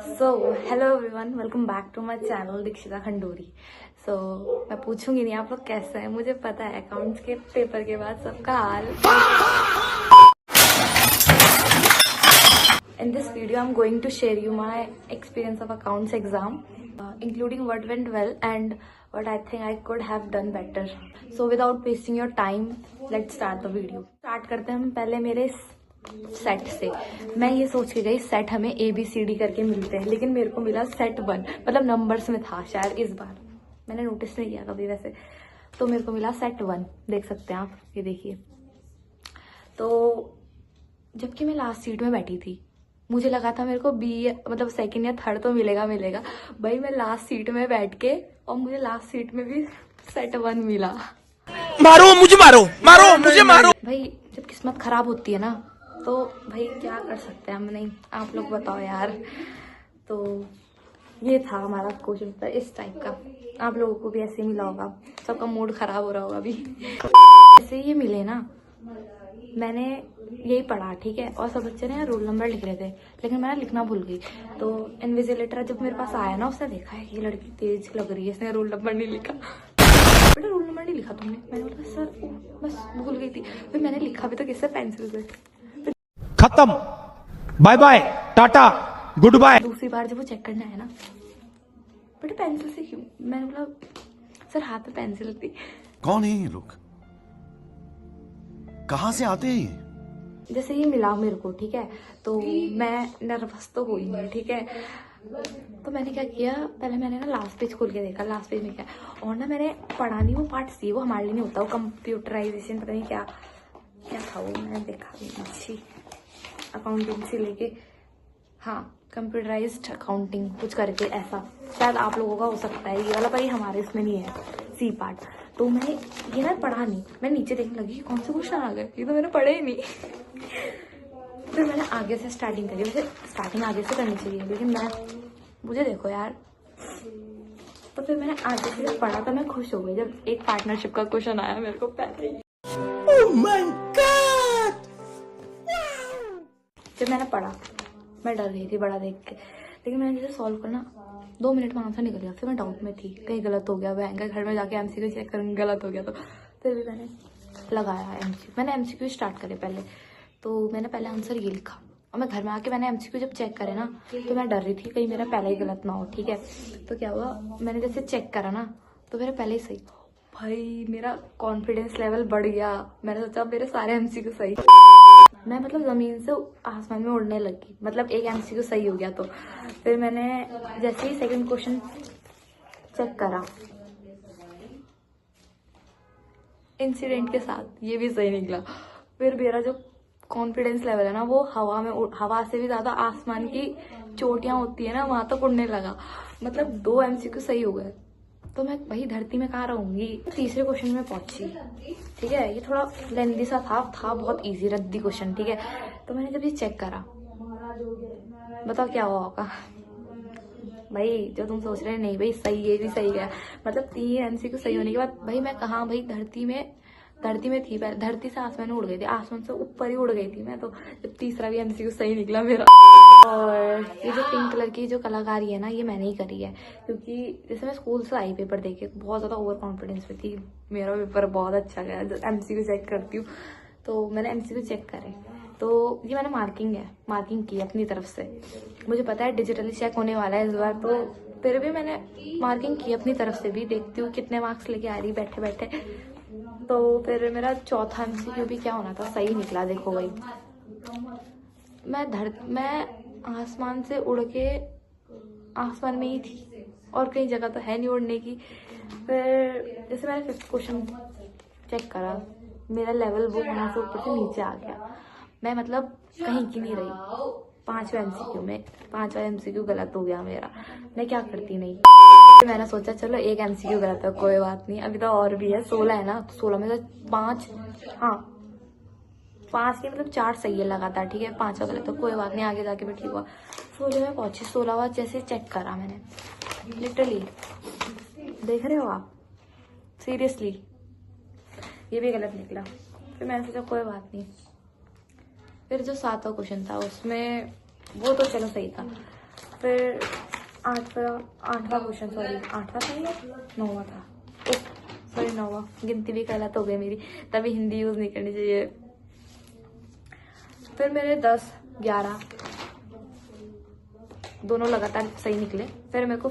So hello everyone, welcome back to my channel Dikshita Khanduri. So मैं पूछूंगी नहीं आप लोग कैसे हैं, मुझे पता है अकाउंट्स के पेपर के बाद सबका हाल। In this video I am going to share you my experience of accounts exam, including what went well and what I think I could have done better. So without wasting your time, let's start the video. Start करते हैं हम पहले मेरे set से। मैं ये सोच के गई सेट हमें ABCD करके मिलते हैं, लेकिन मेरे को मिला सेट 1, मतलब नंबर्स में था शायद। इस बार मैंने नोटिस नहीं किया कभी वैसे, तो मेरे को मिला सेट 1। देख सकते हैं आप, ये देखिए। तो जबकि मैं लास्ट सीट में बैठी थी, मुझे लगा था मेरे को बी मतलब सेकंड या थर्ड तो मिलेगा। भाई मैं लास्ट सीट में बैठ के, और मुझे लास्ट सीट में भी सेट 1 मिला। मारो मुझे, मारो मुझे, मारो। भाई जब किस्मत खराब होती है ना, तो भाई क्या कर सकते हैं हम। नहीं, आप लोग बताओ यार। तो ये था हमारा क्वेश्चन पेपर इस टाइप का। आप लोगों को भी ऐसे ही मिला होगा, सबका मूड खराब हो रहा होगा अभी। ऐसे ये मिले ना, मैंने यही पढ़ा, ठीक है। और सब बच्चे ने रोल नंबर लिख रहे थे, लेकिन मैं लिखना भूल गई। तो इन्विजिलेटर जब मेरे पास आया ना, उसने देखा है ये लड़की तेज लग रही है, इसने रोल नंबर नहीं लिखा। बेटा रोल नंबर नहीं लिखा तुमने? मैंने बोला सर बस भूल गई थी। फिर मैंने लिखा भी तो किससे, पेंसिल से। खत्म, bye bye, tata, good bye. दूसरी बार जब वो चेक करने आया ना, बेटा पेंसिल से क्यों? मैंने बोला सर हाथ में पेंसिल थी। कौन है ये लोग, कहाँ से आते हैं ये? जैसे ये मिला मेरे को, ठीक है, तो मैं नर्वस तो हुई नहीं, ठीक है। तो मैंने क्या किया, पहले मैंने ना लास्ट पेज खोल के देखा, लास्ट पेज में क्या। और ना मैंने पढ़ा नहीं, वो पार्ट सी, वो हमारे लिए नहीं होता, वो कंप्यूटराइजेशन पता नहीं क्या क्या था वो, मैंने देखा भी अच्छी अकाउंटिंग से लेके, हाँ कंप्यूटराइज्ड अकाउंटिंग कुछ करके ऐसा। शायद आप लोगों का हो सकता है ये वाला, पर ये हमारे इसमें नहीं है, सी पार्ट। तो मैं ये ना पढ़ा नहीं, मैं नीचे देखने लगी कौन से क्वेश्चन आ गए, ये तो मैंने पढ़े ही नहीं। फिर मैंने आगे से स्टार्टिंग करी। वैसे स्टार्टिंग आगे से करनी चाहिए, लेकिन मुझे देखो यार। तो फिर मैंने आगे से पढ़ा, तो मैं खुश हो गई जब एक पार्टनरशिप का क्वेश्चन आया मेरे को पहले ही। Oh my God! जब मैंने पढ़ा, मैं डर गई थी बड़ा देख के, लेकिन मैंने जैसे सॉल्व करना 2 मिनट में आंसर निकल गया। फिर मैं डाउट में थी, कहीं गलत हो गया, बैंक घर में जाके MCQ चेक करूँगी गलत हो गया तो। फिर भी मैंने लगाया MCQ। मैंने MCQ स्टार्ट करे पहले, तो मैंने पहले आंसर ये लिखा। और मैं घर में आके मैंने MCQ जब चेक करे ना, तो मैं डर रही थी कहीं मेरा पहले ही गलत ना हो, ठीक है। तो क्या हुआ, मैंने जैसे चेक करा ना, तो मेरा पहले ही सही। भाई मेरा कॉन्फिडेंस लेवल बढ़ गया। मैंने सोचा मेरे सारे MCQ सही। मैं मतलब जमीन से आसमान में उड़ने लगी, मतलब एक MCQ सही हो गया। तो फिर मैंने जैसे ही सेकंड क्वेश्चन चेक करा, इंसिडेंट के साथ ये भी सही निकला। फिर मेरा जो कॉन्फिडेंस लेवल है ना, वो हवा से भी ज्यादा आसमान की चोटियां होती है ना, वहां तक उड़ने लगा। मतलब 2 MCQ सही हो गए, तो मैं वही धरती में कहाँ रहूंगी। तीसरे क्वेश्चन में पहुंची, ठीक है। ये थोड़ा लेंदी सा था बहुत इजी रद्दी क्वेश्चन, ठीक है। तो मैंने जब ये चेक करा, बताओ क्या हुआ होगा। भाई जो तुम सोच रहे हैं, नहीं भाई सही, ये भी सही गया। मतलब 3 MCQ सही होने के बाद भाई मैं कहाँ, भाई धरती में थी पहले, धरती से आसमान में उड़ गई थी, आसमान से ऊपर ही उड़ गई थी मैं। तो जब तीसरा भी MCQ सही निकला मेरा। और ये जो पिंक कलर की जो कलाकारी है ना, ये मैंने ही करी है, क्योंकि जैसे मैं स्कूल से आई पेपर देके बहुत ज्यादा ओवर कॉन्फिडेंस में थी। मेरा पेपर बहुत अच्छा गया, MCQ चेक करती हूँ, तो मैंने MCQ चेक करे। तो ये मैंने मार्किंग की अपनी तरफ से। मुझे पता है डिजिटली चेक होने वाला है इस बार, तो फिर भी मैंने मार्किंग की अपनी तरफ से भी। देखती हूँ कितने मार्क्स लेके आ रही बैठे बैठे। तो फिर मेरा चौथा MCQ भी क्या होना था, सही निकला। देखो भाई, मैं आसमान से उड़ के आसमान में ही थी, और कहीं जगह तो है नहीं उड़ने की। फिर जैसे मैंने 5th क्वेश्चन चेक करा, मेरा लेवल वो वहां से ऊपर से नीचे आ गया। मैं मतलब कहीं की नहीं रही। 5वां MCQ गलत हो गया मेरा। मैं क्या करती, नहीं। मैंने सोचा चलो एक MCQ गलत है, कोई बात नहीं, अभी तो और भी है। 16 है ना, तो 16 में से 5, हाँ 5 के मतलब 4 सही है लगातार, ठीक है। 5वां गलत है, कोई बात नहीं, आगे जाके भी ठीक हुआ। 16 में पहुंची, 16वां जैसे चेक करा मैंने, लिटरली देख रहे हो आप, सीरियसली ये भी गलत निकला। फिर मैंने सोचा कोई बात नहीं। फिर जो 7वां क्वेश्चन था, उसमें वो तो चलो सही था। फिर आठवां क्वेश्चन, सॉरी 8वां था या 9वां था, सॉरी 9वां, गिनती भी गलत हो गई मेरी, तभी हिंदी यूज़ नहीं करनी चाहिए। फिर मेरे 10, 11 दोनों लगातार सही निकले। फिर मेरे को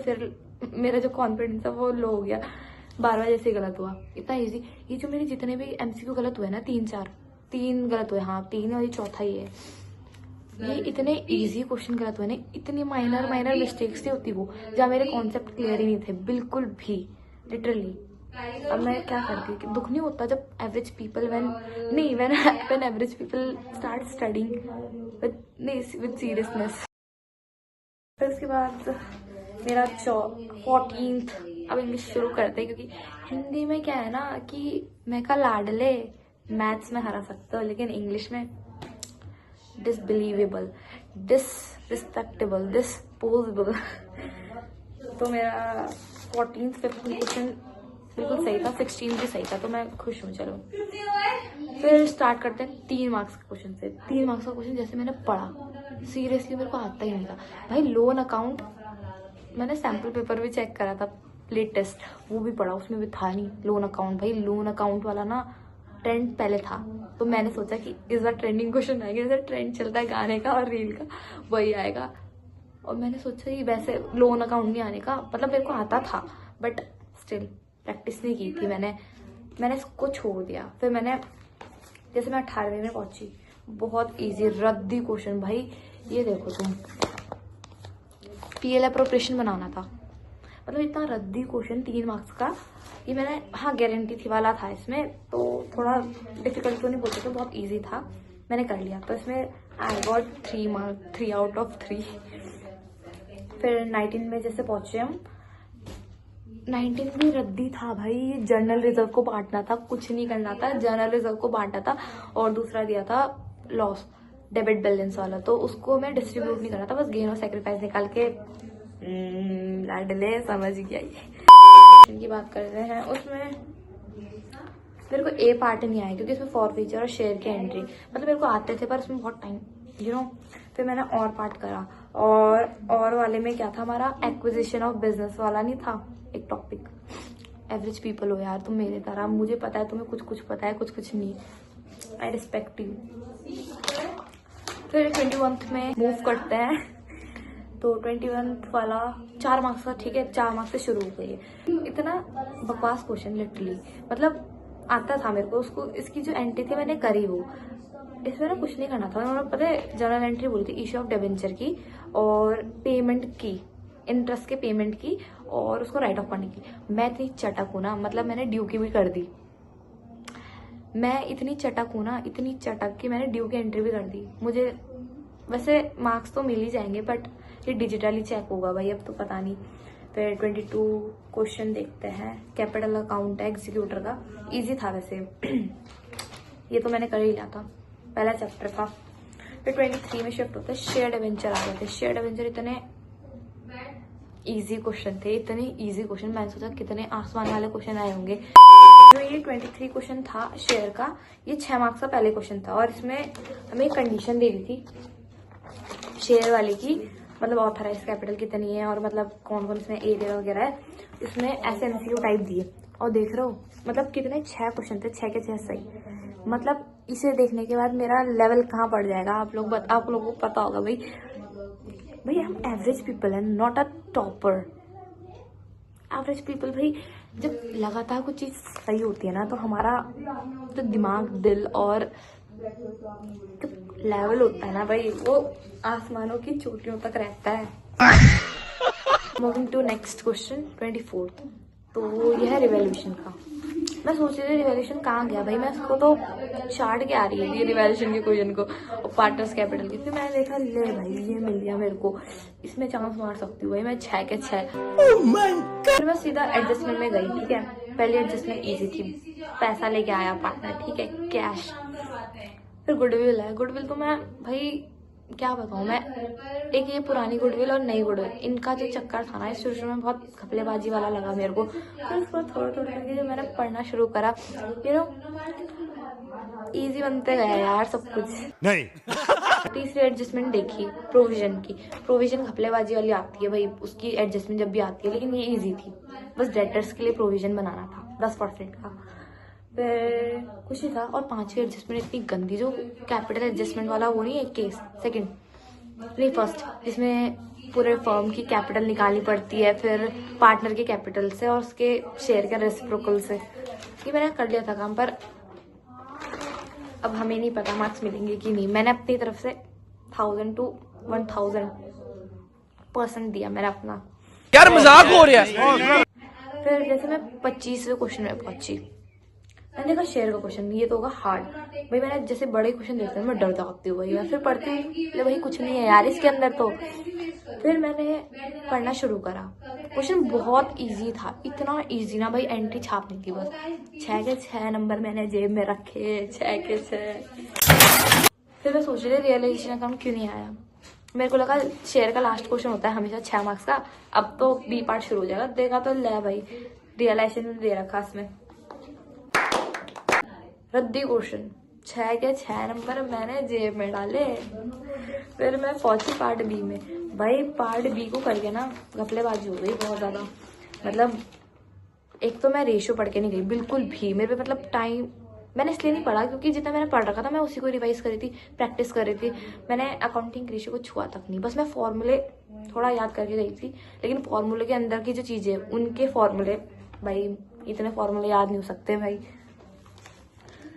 मेरा जो कॉन्फिडेंस है वो लो हो गया, 12वां जैसे ही गलत हुआ। इतना इजी, ये जो मेरे जितने भी MCQ गलत हुए ना, 3 गलत हुए, हाँ 3 और ये चौथा ही है, ये इतने इजी क्वेश्चन गलत हुए ना, इतनी माइनर मिस्टेक्स नहीं होती वो, जहाँ मेरे कॉन्सेप्ट क्लियर ही नहीं थे बिल्कुल भी, लिटरली। अब मैं क्या करती कि दुख नहीं होता जब average people when average people start studying with seriousness. फिर उसके बाद मेरा 14th, अब इंग्लिश शुरू करते हैं, क्योंकि हिंदी में क्या है ना कि मैं का लाडले, मैथ्स में हरा सकते हो, लेकिन इंग्लिश में डिसबिलीवेबल, डिसरिस्पेक्टेबल, डिस्पोजेबल। तो मेरा 14th 15th क्वेश्चन बिल्कुल सही था, 16 भी सही था, तो मैं खुश हूँ। चलो फिर स्टार्ट करते हैं 3 मार्क्स के क्वेश्चन से। 3 मार्क्स का क्वेश्चन जैसे मैंने पढ़ा, सीरियसली मेरे को आता ही नहीं था भाई। लोन अकाउंट, मैंने सैम्पल पेपर भी चेक करा था, लेटेस्ट, वो भी पढ़ा, उसमें भी था नहीं लोन अकाउंट। भाई लोन अकाउंट वाला ना ट्रेंड पहले था, तो मैंने सोचा कि इस बार ट्रेंडिंग क्वेश्चन आएगा, जैसे ट्रेंड चलता है गाने का और रील का, वही आएगा। और मैंने सोचा कि वैसे लोन अकाउंट नहीं आने का, मतलब मेरे को आता था बट स्टिल प्रैक्टिस नहीं की थी मैंने इसको छोड़ दिया। फिर मैंने जैसे मैं 18वें में पहुंची, बहुत इजी रद्दी क्वेश्चन भाई, ये देखो तुम, PL अप्रोप्रिएशन बनाना था, मतलब इतना रद्दी क्वेश्चन 3 मार्क्स का। ये मैंने, हाँ गारंटी थी वाला था इसमें, तो थोड़ा डिफिकल्ट तो नहीं बोलते थे, बहुत इजी था, मैंने कर लिया। तो इसमें आई गॉट 3 आउट ऑफ 3। फिर 19 में जैसे पहुंचे हम, 19 भी रद्दी था भाई, जर्नल रिजर्व को बांटना था, कुछ नहीं करना था, जर्नल रिजर्व को बांटा था, और दूसरा दिया था लॉस डेबिट बैलेंस वाला, तो उसको मैं डिस्ट्रीब्यूट नहीं करना था, बस गेन और सेक्रीफाइस निकाल के लाडले समझ गया। ये की बात कर रहे हैं, उसमें मेरे को A पार्ट नहीं आया, क्योंकि इसमें फॉर फीचर और शेयर की एंट्री, मतलब मेरे को आते थे पर उसमें बहुत टाइम, फिर मैंने और पार्ट करा, और वाले में क्या था हमारा, एक्विजिशन ऑफ बिजनेस वाला नहीं था एक टॉपिक। एवरेज पीपल हो यार तुम मेरे तरह, मुझे पता है तुम्हें कुछ पता है, कुछ नहीं, आई रिस्पेक्ट यू। फिर 21th में मूव करते हैं, तो 21th वाला 4 मार्क्स का, ठीक है 4 मार्क्स से शुरू हो गई है। इतना बकवास क्वेश्चन लिटरली, मतलब आता था मेरे को, उसको इसकी जो एंट्री थी मैंने करी वो, इसमें ना कुछ नहीं करना था, उन्होंने पता है जर्नल एंट्री बोली थी, इश्यू ऑफ डिबेंचर की और पेमेंट की, इंटरेस्ट के पेमेंट की, और उसको राइट ऑफ करने की। मैं इतनी चटक हूँ ना, मतलब मैंने ड्यू की भी कर दी, मैं इतनी चटक हूँ ना, इतनी चटक कि मैंने ड्यू की एंट्री भी कर दी। मुझे वैसे मार्क्स तो मिल ही जाएंगे, बट ये डिजिटली चेक होगा भाई, अब तो पता नहीं। फिर 22 क्वेश्चन देखते हैं, कैपिटल अकाउंट है एग्जीक्यूटर का, इजी था वैसे ये तो मैंने कर ही लिया था, पहला चैप्टर था। फिर 23 में शिफ्ट होते, शेयर्ड एडवेंचर आ गए थे। शेयर्ड एडवेंचर इतने इजी क्वेश्चन थे, इतने इजी क्वेश्चन, मैंने सोचा कितने आसमान वाले क्वेश्चन आए होंगे। जो ये 23 क्वेश्चन था शेयर का, ये 6 मार्क्स का पहले क्वेश्चन था, और इसमें हमें एक कंडीशन दे दी थी शेयर वाले की, मतलब ऑथराइज कैपिटल कितनी है, और मतलब कौन कौन इसमें एरिया वगैरह है, इसमें ऐसे MCQ टाइप दिए। और देख रहे हो मतलब कितने 6 क्वेश्चन थे, 6 के 6 सही। मतलब इसे देखने के बाद मेरा लेवल कहाँ पड़ जाएगा, आप लोगों को पता होगा भाई हम एवरेज पीपल हैं, not a topper. Average people भाई, जब लगातार कुछ चीज सही होती है ना, तो हमारा जो दिमाग, दिल और जो लेवल होता है ना भाई, वो आसमानों की चोटियों तक रहता है। मूविंग टू नेक्स्ट क्वेश्चन 24, तो यह है रिवॉल्यूशन का। मैं सोच रही थी रिवॉल्यूशन कहाँ गया भाई, मैं उसको तो चार्ट के आ रही है रिवॉल्यूशन के क्वेश्चन को, और पार्टनर्स कैपिटल के। फिर मैंने देखा, ले भाई ये मिल गया मेरे को, इसमें चांस मार सकती हूँ भाई मैं, 6 के 6। फिर मैं सीधा एडजस्टमेंट में गई, ठीक है। पहली एडजस्टमेंट इजी थी, पैसा लेके आया पार्टनर, ठीक है, कैश। फिर गुडविल है, गुडविल तो मैं भाई क्या बताऊँ मैं, एक ये पुरानी गुडविल और नई गुडविल, इनका जो चक्कर था ना शुरू में, बहुत घपलेबाजी वाला लगा मेरे को। फिर उसको थोड़ा करके जब मैंने पढ़ना शुरू करा, इजी बनते गया यार सब कुछ। नहीं। तीसरी एडजस्टमेंट देखी प्रोविजन की। प्रोविजन घपलेबाजी वाली आती है भाई, उसकी एडजस्टमेंट जब भी आती है, लेकिन ये इजी थी। बस डेटर्स के लिए प्रोविजन बनाना था 10% का, फिर कुछ नहीं था। और पांचवी एडजस्टमेंट इतनी गंदी, जो कैपिटल एडजस्टमेंट वाला वो नहीं है केस, सेकंड नहीं फर्स्ट, जिसमें पूरे फर्म की कैपिटल निकालनी पड़ती है, फिर पार्टनर के कैपिटल से और उसके शेयर के रेसिप्रोकल से। ये मैंने कर लिया था काम, पर अब हमें नहीं पता मार्क्स मिलेंगे कि नहीं। मैंने अपनी तरफ से 1000 to 1000% दिया मैंने अपना। यार मजाक हो रहा है। फिर जैसे मैं 25वें क्वेश्चन में पहुंची, मैंने देखा शेयर का क्वेश्चन, ये तो होगा हार्ड भाई। मैंने जैसे बड़े क्वेश्चन देखते हैं मैं डर जाती हूँ भाई, फिर पढ़ती हूँ भाई कुछ नहीं है यार इसके अंदर तो। फिर मैंने पढ़ना शुरू करा। क्वेश्चन बहुत इजी था, इतना इजी ना भाई, एंट्री छापनी थी बस। 6 के 6 नंबर मैंने जेब में रखे, 6 के 6। फिर मैं सोच रही थी रियलाइजेशन अकाउंट क्यों नहीं आया। मेरे को लगा शेयर का लास्ट क्वेश्चन होता है हमेशा 6 मार्क्स का, अब तो बी पार्ट शुरू हो जाएगा। देखा तो ले भाई रियलाइजेशन दे रखा इसमें, रद्दी क्वेश्चन। 6 के 6 नंबर मैंने जेब में डाले। फिर मैं पहुंची पार्ट बी में। भाई पार्ट बी को करके ना घपलेबाजी हो गई बहुत ज्यादा। मतलब एक तो मैं रेशियो पढ़ के नहीं गई बिल्कुल भी, मेरे पे मतलब टाइम मैंने इसलिए नहीं पढ़ा क्योंकि जितना मैंने पढ़ रखा था मैं उसी को रिवाइज करी थी, प्रैक्टिस कर रही थी। मैंने अकाउंटिंग रेशियो को छुआ तक नहीं, बस मैं फॉर्मूले थोड़ा याद करके गई थी, लेकिन फॉर्मूले के अंदर की जो चीजें उनके फॉर्मूले भाई इतने फॉर्मूले याद नहीं हो सकते भाई।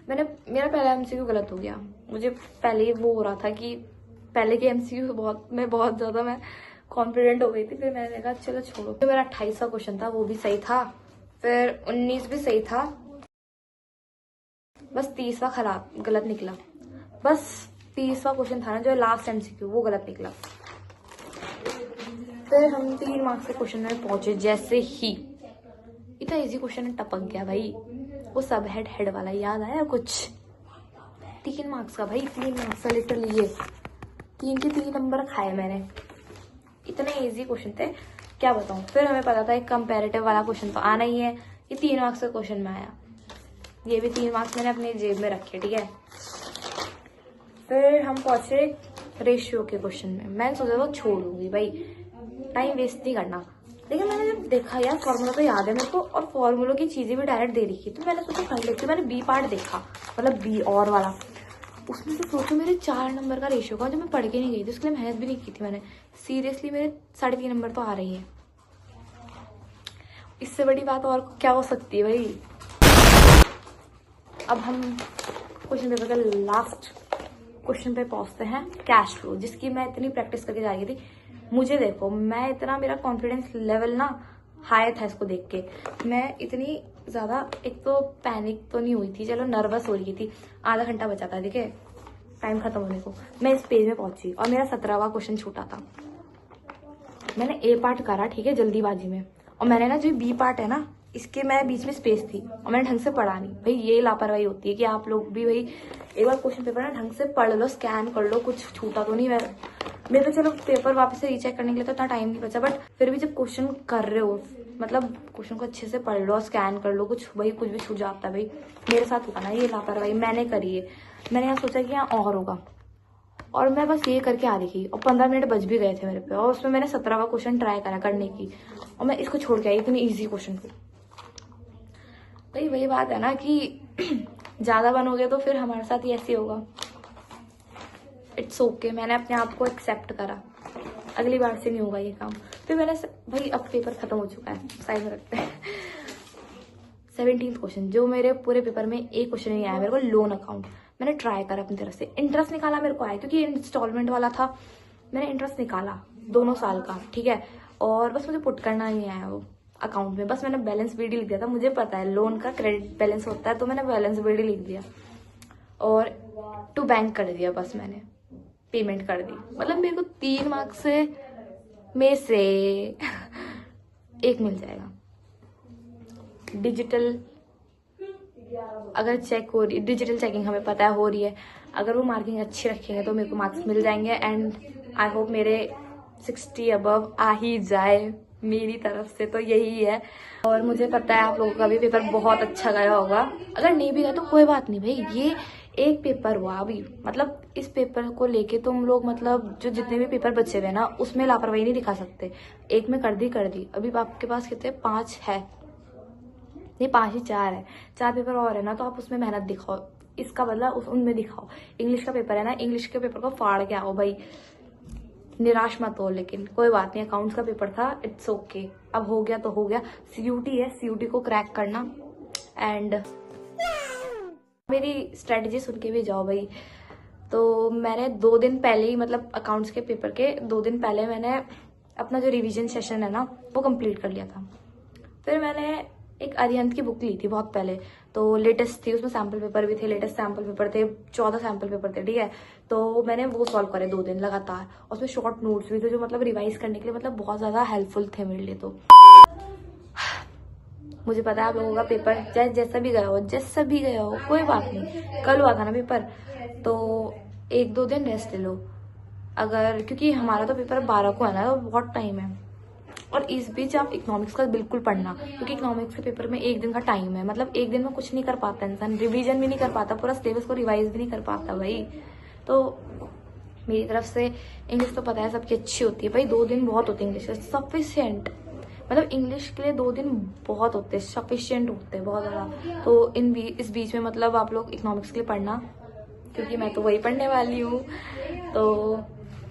मेरा पहला एमसीक्यू गलत हो गया। मुझे पहले ही वो हो रहा था कि पहले के एमसीक्यू बहुत ज्यादा मैं कॉन्फिडेंट हो गई थी। फिर मैंने कहा चलो छोड़ो। फिर मेरा 28वां क्वेश्चन था, वो भी सही था। फिर 19 भी सही था, बस 30वां खराब गलत निकला। बस 30वां क्वेश्चन था ना जो लास्ट एमसीक्यू, वो गलत निकला। फिर हम 3 मार्क्स के क्वेश्चन में पहुंचे। जैसे ही इतना इजी क्वेश्चन टपक गया भाई, वो सब हेड वाला याद आया कुछ। 3 मार्क्स का भाई, 3 मार्क्स का लिटरली ये 3 के 3 नंबर खाए मैंने। इतने इजी क्वेश्चन थे क्या बताऊं। फिर हमें पता था एक कंपैरेटिव वाला क्वेश्चन तो आना ही है, ये 3 मार्क्स का क्वेश्चन में आया। ये भी 3 मार्क्स मैंने अपनी जेब में रखे, ठीक है। फिर हम पहुंचे रेशियो के क्वेश्चन में। मैंने सोचा वो छोड़ दूंगी भाई, टाइम वेस्ट नहीं करना। लेकिन मैंने जब देखा यार फॉर्मूला तो याद है मेरे को, और फॉर्मूलों की चीजें भी डायरेक्ट दे रखी, तो मैंने सोचा कर लेती। मैंने बी पार्ट देखा, मतलब बी और वाला, उसमें से सोचो मेरे 4 नंबर का रेशियो का, जो मैं पढ़ के नहीं गई थी, उसके लिए मेहनत भी नहीं की थी मैंने। सीरियसली मेरे 3.5 नंबर तो आ रही है। इससे बड़ी बात और क्या हो सकती है भाई। अब हम क्वेश्चन पेपर का लास्ट क्वेश्चन पे पहुंचते हैं, कैश फ्लो, जिसकी मैं इतनी प्रैक्टिस करके जा रही थी। मुझे देखो, मैं इतना, मेरा कॉन्फिडेंस लेवल ना हाई था इसको देख के। मैं इतनी ज्यादा, एक तो पैनिक तो नहीं हुई थी, चलो नर्वस हो रही थी। आधा घंटा बचा था, ठीक है, टाइम खत्म होने को। मैं इस पेज में पहुंची और मेरा 17वां क्वेश्चन छूटा था। मैंने ए पार्ट करा, ठीक है, जल्दीबाजी में, और मैंने ना जो बी पार्ट है ना, इसके मैं बीच में स्पेस थी और मैंने ढंग से पढ़ा नहीं। भाई ये लापरवाही होती है कि आप लोग भी भाई एक बार क्वेश्चन पेपर ना ढंग से पढ़ लो, स्कैन कर लो, कुछ छूटा तो नहीं। मेरे चलो पेपर वापस से रीचेक करने के लिए तो इतना टाइम नहीं बचा, बट फिर भी जब क्वेश्चन कर रहे हो, मतलब क्वेश्चन को अच्छे से पढ़ लो, स्कैन कर लो, कुछ भी छूट जाता है भाई। मेरे साथ हुआ ना ये लापरवाही, मैंने करी है। मैंने यहाँ सोचा कि यहाँ और होगा, और मैं बस ये करके आ रही थी, और 15 मिनट बच भी गए थे मेरे पे, और उसमें मैंने 17वां क्वेश्चन ट्राई करा करने की, और मैं इसको छोड़ के आई इतनी ईजी क्वेश्चन को। भाई वही बात है ना कि ज्यादा बनोगे तो फिर हमारे साथ ही ऐसे होगा। इट्स ओके, मैंने अपने आप को एक्सेप्ट करा, अगली बार से नहीं होगा ये काम। फिर मैंने भाई अब पेपर खत्म हो चुका है, साइड में रखते हैं। 17th क्वेश्चन, जो मेरे पूरे पेपर में एक क्वेश्चन नहीं आया मेरे को, लोन अकाउंट। मैंने ट्राई करा अपनी तरफ से, इंटरेस्ट निकाला मेरे को आया, क्योंकि इंस्टॉलमेंट वाला था। मैंने इंटरेस्ट निकाला 2 साल का, ठीक है, और बस मुझे पुट करना नहीं आया वो अकाउंट में। बस मैंने बैलेंस बीडी लिख दिया था, मुझे पता है लोन का क्रेडिट बैलेंस होता है, तो मैंने बैलेंस बीडी लिख दिया और टू बैंक कर दिया, बस मैंने पेमेंट कर दी। मतलब मेरे को 3 मार्क्स में से 1 मिल जाएगा। डिजिटल अगर चेक हो रही, डिजिटल चेकिंग हमें पता है हो रही है, अगर वो मार्किंग अच्छी रखेंगे तो मेरे को मार्क्स मिल जाएंगे। एंड आई होप मेरे 60 अबव आ ही जाए, मेरी तरफ से तो यही है। और मुझे पता है आप लोगों का भी पेपर बहुत अच्छा गया होगा। अगर नहीं भी गया तो कोई बात नहीं भाई, ये एक पेपर हुआ अभी, मतलब इस पेपर को लेके तुम लोग मतलब जो जितने भी पेपर बचे हुए ना उसमें लापरवाही नहीं दिखा सकते। एक में कर दी, अभी आपके पास कितने 5 है, नहीं 5 ही 4 है, 4 पेपर और है ना, तो आप उसमें मेहनत दिखाओ, इसका बदला उनमें दिखाओ। इंग्लिश का पेपर है ना, इंग्लिश के पेपर को फाड़ के आओ भाई, निराश मत हो। लेकिन कोई बात नहीं, अकाउंट्स का पेपर था, इट्स ओके, अब हो गया तो हो गया। सीयूटी है, सीयूटी को क्रैक करना। एंड मेरी स्ट्रेटजी सुन के भी जाओ भाई। तो मैंने 2 दिन पहले ही, मतलब अकाउंट्स के पेपर के 2 दिन पहले मैंने अपना जो रिवीजन सेशन है ना वो कंप्लीट कर लिया था। फिर मैंने एक अरिहंत की बुक ली थी बहुत पहले, तो लेटेस्ट थी, उसमें सैम्पल पेपर भी थे, लेटेस्ट सैम्पल पेपर थे, 14 सैम्पल पेपर थे, ठीक है। तो मैंने वो सॉल्व करे 2 दिन लगातार, और उसमें शॉर्ट नोट्स भी थे जो मतलब रिवाइज करने के लिए मतलब बहुत ज्यादा हेल्पफुल थे मेरे लिए। तो मुझे पता है आप लोगों का पेपर चाहे जैसा भी गया हो कोई बात नहीं, कल हुआ था ना पेपर, तो 1-2 दिन रेस्ट ले लो अगर, क्योंकि हमारा तो पेपर 12 को है ना, तो बहुत टाइम है। और इस बीच आप इकोनॉमिक्स का बिल्कुल पढ़ना, क्योंकि इकोनॉमिक्स के पेपर में 1 दिन का टाइम है, मतलब 1 दिन में कुछ नहीं कर पाता इंसान, रिवीजन भी नहीं कर पाता, पूरा सिलेबस को रिवाइज भी नहीं कर पाता भाई। तो मेरी तरफ से इंग्लिश तो पता है सबकी अच्छी होती है भाई, 2 दिन बहुत होते हैं इंग्लिश के, सफिशियंट, मतलब इंग्लिश के लिए 2 दिन बहुत होते हैं, सफिशियंट होते हैं बहुत ज़्यादा। तो इस बीच में मतलब आप लोग इकोनॉमिक्स के लिए पढ़ना, क्योंकि मैं तो वही पढ़ने वाली हूँ। तो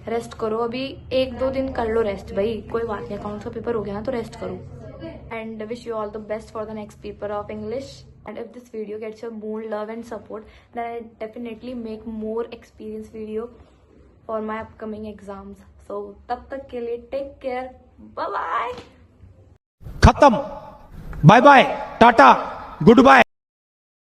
रेस्ट करो, अभी 1-2 दिन कर लो रेस्ट भाई, कोई बात नहीं, अकाउंट्स का पेपर हो गया ना तो रेस्ट करो। And wish you all the best for the next paper of English. And if this video gets your more love and support, then I definitely make more experience video for my upcoming exams. So तब तक के लिए take care, bye bye. खत्म, bye bye, tata, good bye.